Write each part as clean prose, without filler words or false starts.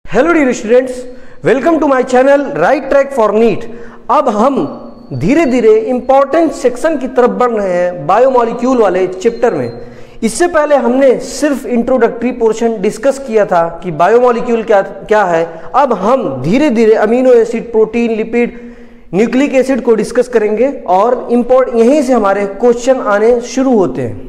Hello dear students, welcome to my channel right track for NEET. अब हम धीरे धीरे इंपॉर्टेंट सेक्शन की तरफ बढ़ रहे हैं बायोमॉलिक्यूल वाले चैप्टर में। इससे पहले हमने सिर्फ इंट्रोडक्टरी पोर्शन डिस्कस किया था कि बायोमॉलिक्यूल क्या है। अब हम धीरे धीरे amino acid, protein, lipid, nucleic acid को डिस्कस करेंगे और यहीं से हमारे क्वेश्चन आने शुरू होते हैं।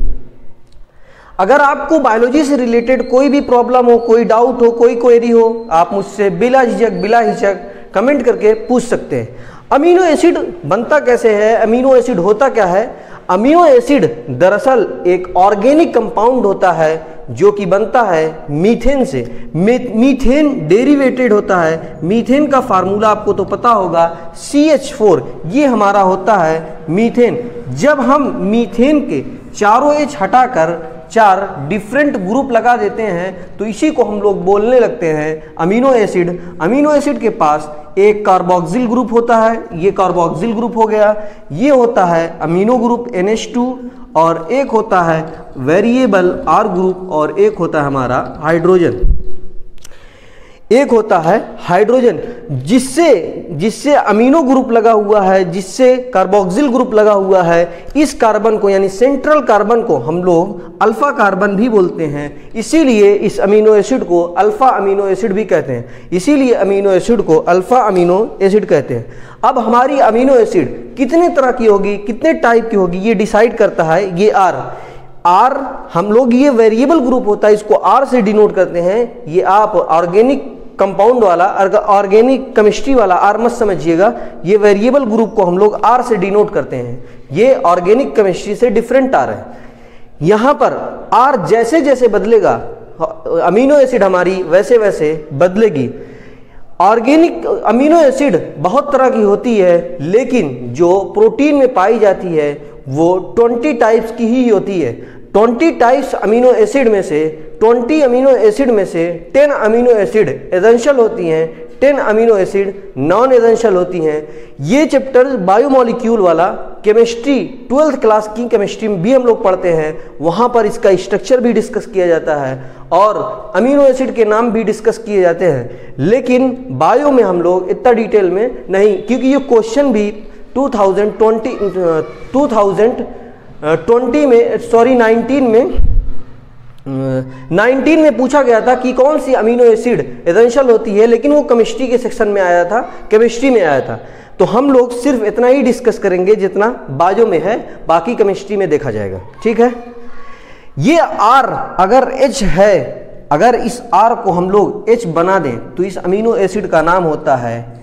अगर आपको बायोलॉजी से रिलेटेड कोई भी प्रॉब्लम हो, कोई डाउट हो, कोई क्वेरी हो, आप मुझसे बिला हिचक कमेंट करके पूछ सकते हैं। अमीनो एसिड बनता कैसे है, अमीनो एसिड होता क्या है? अमीनो एसिड दरअसल एक ऑर्गेनिक कंपाउंड होता है जो कि बनता है मीथेन से। मीथेन डेरिवेटेड होता है। मीथेन का फार्मूला आपको तो पता होगा, CH4। ये हमारा होता है मीथेन। जब हम मीथेन के चारों एच हटाकर 4 डिफरेंट ग्रुप लगा देते हैं तो इसी को हम लोग बोलने लगते हैं अमीनो एसिड। अमीनो एसिड के पास एक कार्बोक्सिल ग्रुप होता है, ये कार्बोक्सिल ग्रुप हो गया। ये होता है अमीनो ग्रुप NH2 और एक होता है वेरिएबल R ग्रुप और एक होता है हमारा हाइड्रोजन। एक होता है हाइड्रोजन जिससे अमीनो ग्रुप लगा हुआ है, जिससे कार्बोक्सिल ग्रुप लगा हुआ है। इस कार्बन को यानी सेंट्रल कार्बन को हम लोग अल्फा कार्बन भी बोलते हैं। इसीलिए इस अमीनो एसिड को अल्फा अमीनो एसिड भी कहते हैं। इसीलिए अमीनो एसिड को अल्फा अमीनो एसिड कहते हैं। अब हमारी अमीनो एसिड कितने तरह की होगी, कितने टाइप की होगी, ये डिसाइड करता है ये R हम लोग, ये वेरिएबल ग्रुप होता है, इसको R से डिनोट करते हैं। ये आप ऑर्गेनिक कंपाउंड वाला, ऑर्गेनिक केमिस्ट्री वाला R मत समझिएगा। ये वेरिएबल ग्रुप को हम लोग R से डिनोट करते हैं। ये ऑर्गेनिक केमिस्ट्री से डिफरेंट R है। यहाँ पर R जैसे जैसे बदलेगा अमीनो एसिड हमारी वैसे वैसे बदलेगी। ऑर्गेनिक अमीनो एसिड बहुत तरह की होती है, लेकिन जो प्रोटीन में पाई जाती है वो 20 टाइप्स की ही होती है। 20 टाइप्स अमीनो एसिड में से 20 अमीनो एसिड में से 10 अमीनो एसिड एसेंशियल होती हैं, 10 अमीनो एसिड नॉन एसेंशियल होती हैं। ये चैप्टर बायोमॉलिक्यूल वाला केमिस्ट्री 12th क्लास की केमिस्ट्री में भी हम लोग पढ़ते हैं। वहाँ पर इसका स्ट्रक्चर भी डिस्कस किया जाता है और अमीनो एसिड के नाम भी डिस्कस किए जाते हैं। लेकिन बायो में हम लोग इतना डिटेल में नहीं, क्योंकि ये क्वेश्चन भी 19 में पूछा गया था कि कौन सी अमीनो एसिड एसेंशियल होती है, लेकिन वो केमिस्ट्री के सेक्शन में आया था, केमिस्ट्री में आया था। तो हम लोग सिर्फ इतना ही डिस्कस करेंगे जितना बायो में है, बाकी केमिस्ट्री में देखा जाएगा। ठीक है। ये R अगर H है, अगर इस R को हम लोग H बना दें तो इस अमीनो एसिड का नाम होता है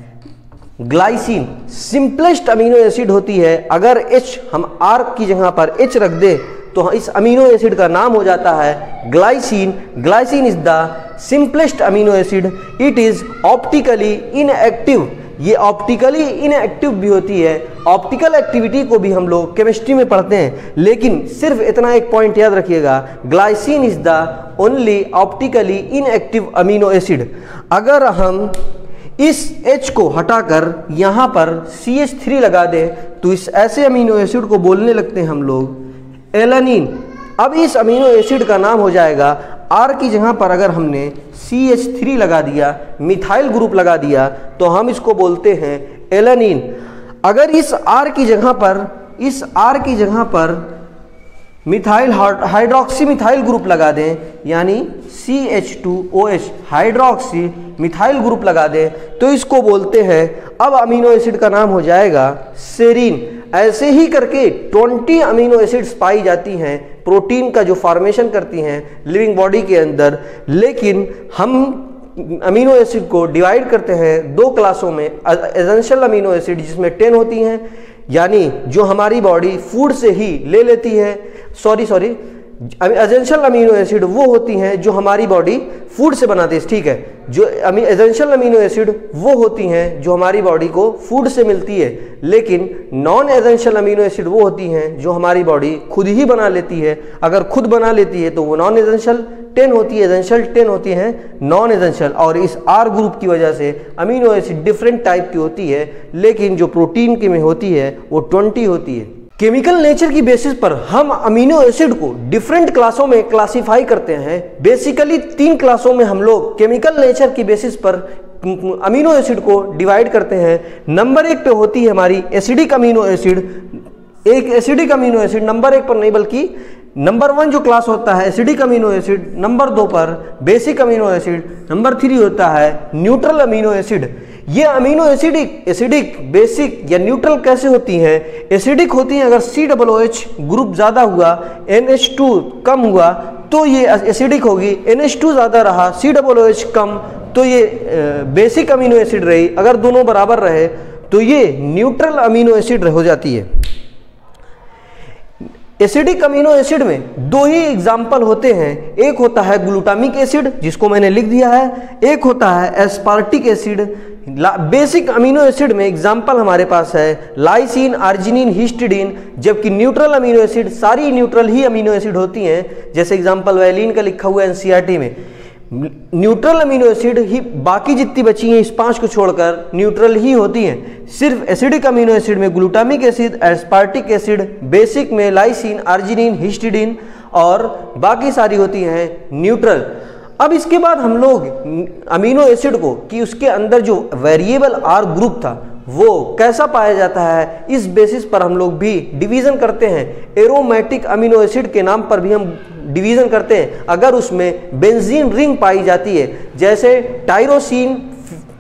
ग्लाइसिन। सिंपलेस्ट अमीनो एसिड होती है। अगर H हम R की जगह पर H रख दे तो इस अमीनो एसिड का नाम हो जाता है glycine. Glycine is the simplest amino acid. It is optically inactive. ये ऑप्टिकली इनएक्टिव भी होती है। ऑप्टिकल एक्टिविटी को भी हम लोग केमिस्ट्री में पढ़ते हैं, लेकिन सिर्फ इतना एक पॉइंट याद रखिएगा, glycine is the only optically inactive amino acid. अगर हम इस H को हटाकर यहाँ पर CH3 लगा दें तो इस ऐसे अमीनो एसिड को बोलने लगते हैं हम लोग एलानिन। अब इस अमीनो एसिड का नाम हो जाएगा, R की जगह पर अगर हमने CH3 लगा दिया, मिथाइल ग्रुप लगा दिया, तो हम इसको बोलते हैं एलानिन। अगर इस R की जगह पर मिथाइल हाइड्रोक्सी मिथाइल ग्रुप लगा दें, यानी CH2OH हाइड्रोक्सी मिथाइल ग्रुप लगा दें, तो इसको बोलते हैं, अब अमीनो एसिड का नाम हो जाएगा सेरीन। ऐसे ही करके 20 अमीनो एसिड्स पाई जाती हैं, प्रोटीन का जो फॉर्मेशन करती हैं लिविंग बॉडी के अंदर। लेकिन हम अमीनो एसिड को डिवाइड करते हैं 2 क्लासों में। एसेंशियल अमीनो एसिड जिसमें 10 होती हैं, यानी जो हमारी बॉडी फूड से ही ले लेती है। एसेंशियल अमीनो एसिड वो होती हैं जो हमारी बॉडी फूड से बनाती है। ठीक है। जो एसेंशियल अमीनो एसिड वो होती हैं जो हमारी बॉडी को फूड से मिलती है, लेकिन नॉन एसेंशियल अमीनो एसिड वो होती हैं जो हमारी बॉडी खुद ही बना लेती है। अगर खुद बना लेती है तो वो नॉन एसेंशियल 10 होती है, एसेंशियल 10 होती हैं नॉन एसेंशियल। और इस R ग्रुप की वजह से अमीनो एसिड डिफरेंट टाइप की होती है, लेकिन जो प्रोटीन की में होती है वो 20 होती है। केमिकल नेचर की बेसिस पर हम अमीनो एसिड को डिफरेंट क्लासों में क्लासिफाई करते हैं। बेसिकली 3 क्लासों में हम लोग केमिकल नेचर की बेसिस पर अमीनो एसिड को डिवाइड करते हैं। नंबर 1 पे होती है हमारी एसिडिक अमीनो एसिड। एक एसिडिक अमीनो एसिड नंबर 1 पर नहीं बल्कि नंबर 1 जो क्लास होता है एसिडिक अमीनो एसिड, नंबर 2 पर बेसिक अमीनो एसिड, नंबर 3 होता है न्यूट्रल अमीनो एसिड। ये अमीनो एसिडिक, बेसिक या न्यूट्रल कैसे होती हैं? एसिडिक होती हैं अगर COOH ग्रुप ज़्यादा हुआ, NH2 कम हुआ तो ये एसिडिक होगी। NH2 ज़्यादा रहा, COOH कम तो ये बेसिक अमीनो एसिड रही। अगर दोनों बराबर रहे तो ये न्यूट्रल अमीनो एसिड हो जाती है। एसिडिक अमीनो एसिड में 2 ही एग्जाम्पल होते हैं। एक होता है ग्लूटामिक एसिड जिसको मैंने लिख दिया है, एक होता है aspartic acid. Basic amino acid में एग्जाम्पल हमारे पास है लाइसिन, आर्जिनिन, हिस्टिडीन, जबकि न्यूट्रल अमीनो एसिड सारी न्यूट्रल ही अमीनो एसिड होती हैं। जैसे एग्जाम्पल वैलिन का लिखा हुआ है NCERT में। न्यूट्रल अमीनो एसिड ही बाकी जितनी बची हैं इस 5 को छोड़कर न्यूट्रल ही होती हैं। सिर्फ एसिडिक अमीनो एसिड में glutamic acid, aspartic acid, basic में लाइसिन, आर्जिनिन, हिस्टिडीन और बाकी सारी होती हैं न्यूट्रल। अब इसके बाद हम लोग अमीनो एसिड को कि उसके अंदर जो वेरिएबल R ग्रुप था वो कैसा पाया जाता है, इस बेसिस पर हम लोग भी डिवीज़न करते हैं। एरोमेटिक अमीनो एसिड के नाम पर भी हम डिवीज़न करते हैं अगर उसमें बेंजीन रिंग पाई जाती है, जैसे टायरोसिन,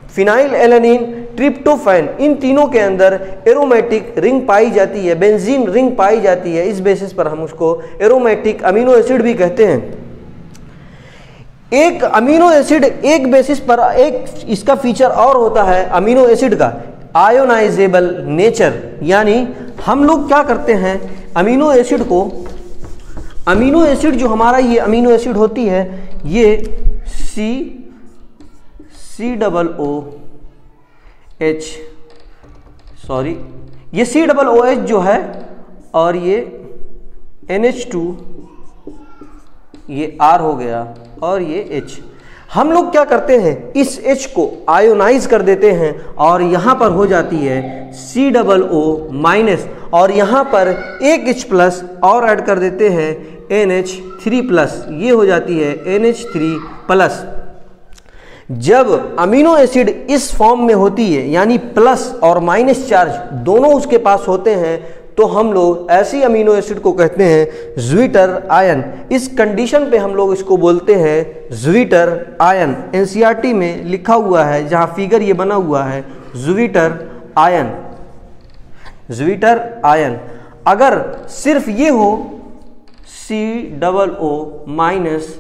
फिनाइल एलानिन, ट्रिप्टोफैन, इन तीनों के अंदर एरोमेटिक रिंग पाई जाती है, बेंजीन रिंग पाई जाती है। इस बेसिस पर हम उसको एरोमेटिक अमीनो एसिड भी कहते हैं। एक अमीनो एसिड एक बेसिस पर एक इसका फीचर और होता है अमीनो एसिड का आयोनाइजेबल नेचर। यानी हम लोग क्या करते हैं अमीनो एसिड जो हमारा ये अमीनो एसिड होती है ये COOH जो है और ये NH2 ये R हो गया और ये H। हम लोग क्या करते हैं इस H को आयोनाइज कर देते हैं और यहाँ पर हो जाती है COO माइनस और यहाँ पर एक H प्लस और ऐड कर देते हैं NH3 प्लस, ये हो जाती है NH3 प्लस। जब अमीनो एसिड इस फॉर्म में होती है यानी प्लस और माइनस चार्ज दोनों उसके पास होते हैं तो हम लोग ऐसी अमीनो एसिड को कहते हैं ज्विटर आयन। इस कंडीशन पे हम लोग इसको बोलते हैं ज्विटर आयन। NCERT में लिखा हुआ है जहाँ फिगर ये बना हुआ है ज्विटर आयन। ज्विटर आयन अगर सिर्फ ये हो COO माइनस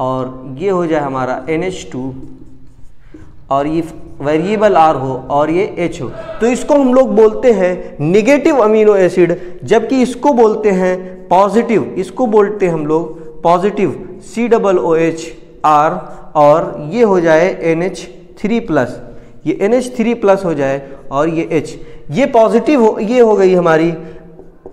और ये हो जाए हमारा NH2 और ये वेरिएबल R हो और ये H हो तो इसको हम लोग बोलते हैं निगेटिव अमीनो एसिड, जबकि इसको बोलते हैं पॉजिटिव। इसको बोलते हैं हम लोग पॉजिटिव COOH R और ये हो जाए NH3 प्लस, ये NH3 प्लस हो जाए और ये H। ये पॉजिटिव हो, ये हो गई हमारी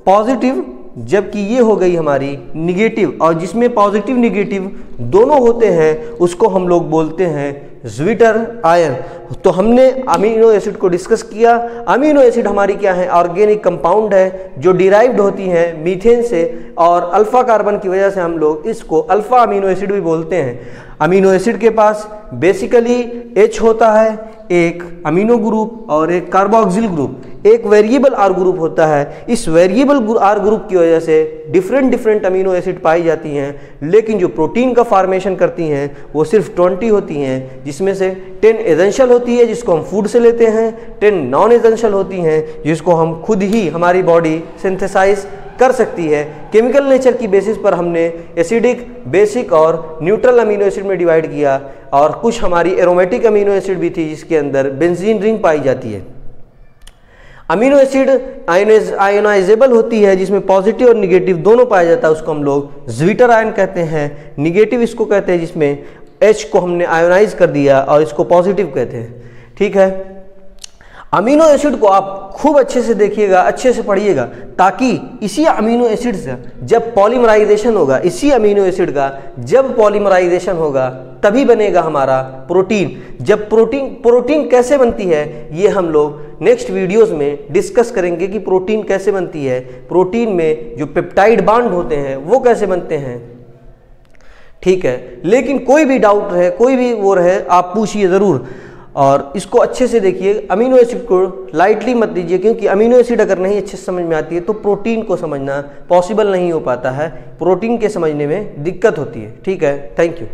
पॉजिटिव, जबकि ये हो गई हमारी निगेटिव। और जिसमें पॉजिटिव निगेटिव दोनों होते हैं उसको हम लोग बोलते हैं ज्विटर आयन। तो हमने अमीनो एसिड को डिस्कस किया। अमीनो एसिड हमारी क्या है ऑर्गेनिक कंपाउंड है जो डिराइव्ड होती हैं मीथेन से और अल्फा कार्बन की वजह से हम लोग इसको अल्फा अमीनो एसिड भी बोलते हैं। अमीनो एसिड के पास बेसिकली H होता है, एक अमीनो ग्रुप और एक कार्बोक्सिल ग्रुप, एक वेरिएबल R ग्रुप होता है। इस वेरिएबल R ग्रुप की वजह से डिफरेंट अमीनो एसिड पाई जाती हैं, लेकिन जो प्रोटीन का फॉर्मेशन करती हैं वो सिर्फ 20 होती हैं, जिसमें से 10 एसेंशियल होती है जिसको हम फूड से लेते हैं, 10 नॉन एसेंशियल होती हैं जिसको हम खुद ही हमारी बॉडी सिंथेसाइज कर सकती है। केमिकल नेचर की बेसिस पर हमने एसिडिक, बेसिक और न्यूट्रल अमीनो एसिड में डिवाइड किया और कुछ हमारी एरोमेटिक अमीनो एसिड भी थी जिसके अंदर बेंजीन रिंग पाई जाती है। अमीनो एसिड आयोनाइजेबल होती है जिसमें पॉजिटिव और निगेटिव दोनों पाया जाता है, उसको हम लोग ज्विटर आयन कहते हैं। निगेटिव इसको कहते हैं जिसमें H को हमने आयोनाइज कर दिया और इसको पॉजिटिव कहते हैं। ठीक है, अमीनो एसिड को आप खूब अच्छे से देखिएगा, अच्छे से पढ़िएगा, ताकि इसी अमीनो एसिड से जब पॉलीमराइजेशन होगा, इसी अमीनो एसिड का जब पॉलीमराइजेशन होगा तभी बनेगा हमारा प्रोटीन। जब प्रोटीन कैसे बनती है ये हम लोग नेक्स्ट वीडियोस में डिस्कस करेंगे कि प्रोटीन कैसे बनती है, प्रोटीन में जो पेप्टाइड बांड होते हैं वो कैसे बनते हैं। ठीक है, लेकिन कोई भी डाउट रहे, कोई भी वो रहे, आप पूछिए ज़रूर और इसको अच्छे से देखिए। अमीनो एसिड को लाइटली मत लीजिए, क्योंकि अमीनो एसिड अगर नहीं अच्छे से समझ में आती है तो प्रोटीन को समझना पॉसिबल नहीं हो पाता है, प्रोटीन के समझने में दिक्कत होती है। ठीक है, थैंक यू।